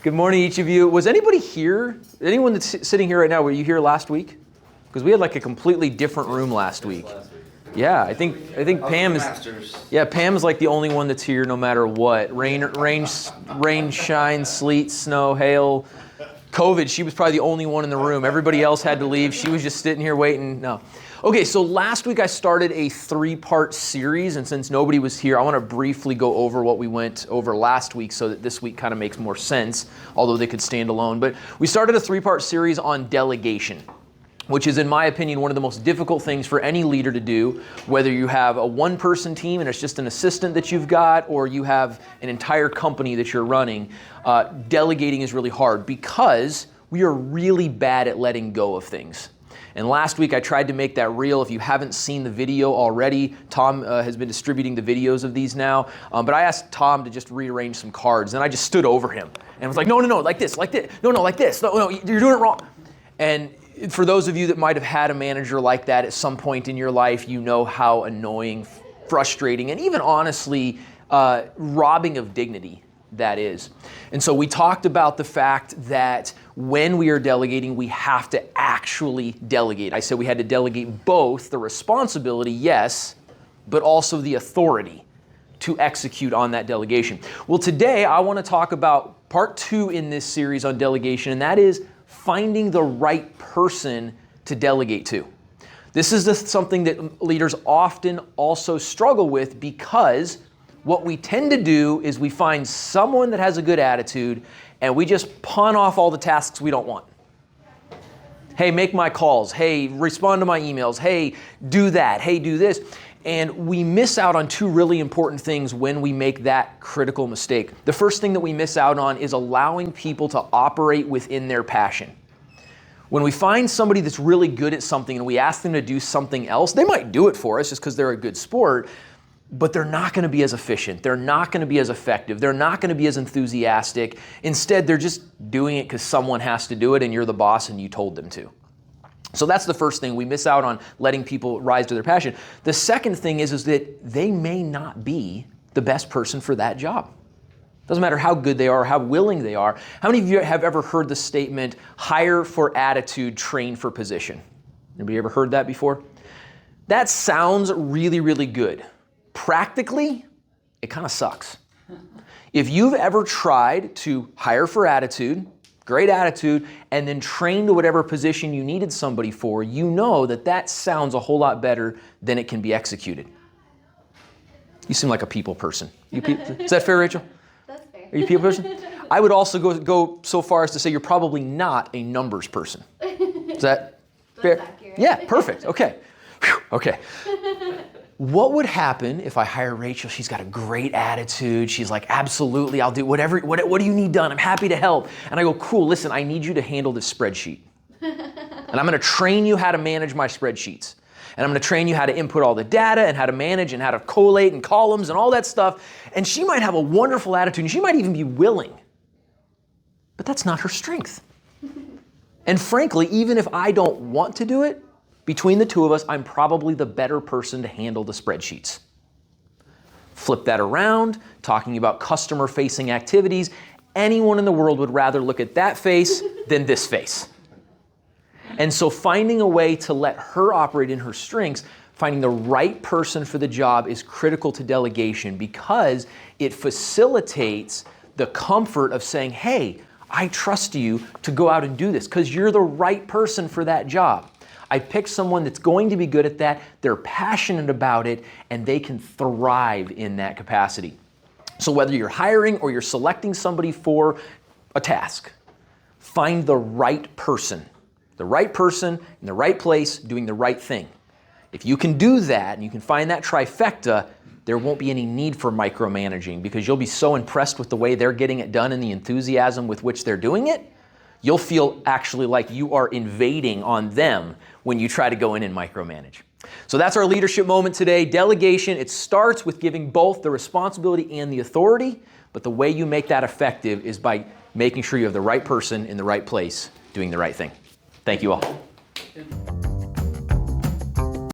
Good morning, each of you. Was anybody here? Anyone that's sitting here right now, were you here last week? Because we had like a completely different room last week. Yeah, I think Pam is. Yeah, Pam's like the only one that's here, no matter what. Rain, shine, sleet, snow, hail, COVID. She was probably the only one in the room. Everybody else had to leave. She was just sitting here waiting. No. Okay, so last week I started a 3-part series, and since nobody was here, I want to briefly go over what we went over last week so that this week kind of makes more sense, although they could stand alone. But we started a 3-part series on delegation, which is, in my opinion, one of the most difficult things for any leader to do, whether you have a one-person team and it's just an assistant that you've got, or you have an entire company that you're running. Delegating is really hard because we are really bad at letting go of things. And last week I tried to make that real. If you haven't seen the video already, Tom has been distributing the videos of these now. But I asked Tom to just rearrange some cards, and I just stood over him and was like, no, like this, like this. No, like this. No, you're doing it wrong. And for those of you that might have had a manager like that at some point in your life, you know how annoying, frustrating, and even honestly robbing of dignity that is. And so we talked about the fact that when we are delegating, we have to actually delegate. I said we had to delegate both the responsibility, yes, but also the authority to execute on that delegation. Well, today I want to talk about part 2 in this series on delegation, and that is finding the right person to delegate to. This is something that leaders often also struggle with, because what we tend to do is we find someone that has a good attitude and we just pawn off all the tasks we don't want. Hey, make my calls. Hey, respond to my emails. Hey, do that. Hey, do this. And we miss out on 2 really important things when we make that critical mistake. The first thing that we miss out on is allowing people to operate within their passion. When we find somebody that's really good at something and we ask them to do something else, they might do it for us just because they're a good sport, but they're not going to be as efficient. They're not going to be as effective. They're not going to be as enthusiastic. Instead, they're just doing it because someone has to do it and you're the boss and you told them to. So that's the first thing. We miss out on letting people rise to their passion. The second thing is that they may not be the best person for that job. Doesn't matter how good they are, or how willing they are. How many of you have ever heard the statement, hire for attitude, train for position? Anybody ever heard that before? That sounds really, really good. Practically, it kind of sucks. If you've ever tried to hire for attitude, great attitude, and then train to whatever position you needed somebody for, you know that sounds a whole lot better than it can be executed. You seem like a people person. Is that fair, Rachel? That's fair. Are you a people person? I would also go so far as to say you're probably not a numbers person. Is that fair? That's accurate. Yeah, perfect. Okay. Whew. Okay. What would happen if I hire Rachel? She's got a great attitude. She's like, absolutely, I'll do whatever. What do you need done? I'm happy to help. And I go, cool, listen, I need you to handle this spreadsheet. And I'm going to train you how to manage my spreadsheets. And I'm going to train you how to input all the data and how to manage and how to collate and columns and all that stuff. And she might have a wonderful attitude and she might even be willing. But that's not her strength. And frankly, even if I don't want to do it, between the 2 of us, I'm probably the better person to handle the spreadsheets. Flip that around, talking about customer-facing activities. Anyone in the world would rather look at that face than this face. And so finding a way to let her operate in her strengths, finding the right person for the job is critical to delegation, because it facilitates the comfort of saying, hey, I trust you to go out and do this because you're the right person for that job. I picked someone that's going to be good at that, they're passionate about it, and they can thrive in that capacity. So whether you're hiring or you're selecting somebody for a task, find the right person in the right place doing the right thing. If you can do that and you can find that trifecta, there won't be any need for micromanaging, because you'll be so impressed with the way they're getting it done and the enthusiasm with which they're doing it, you'll feel actually like you are invading on them when you try to go in and micromanage. So that's our leadership moment today. Delegation, it starts with giving both the responsibility and the authority, but the way you make that effective is by making sure you have the right person in the right place doing the right thing. Thank you all.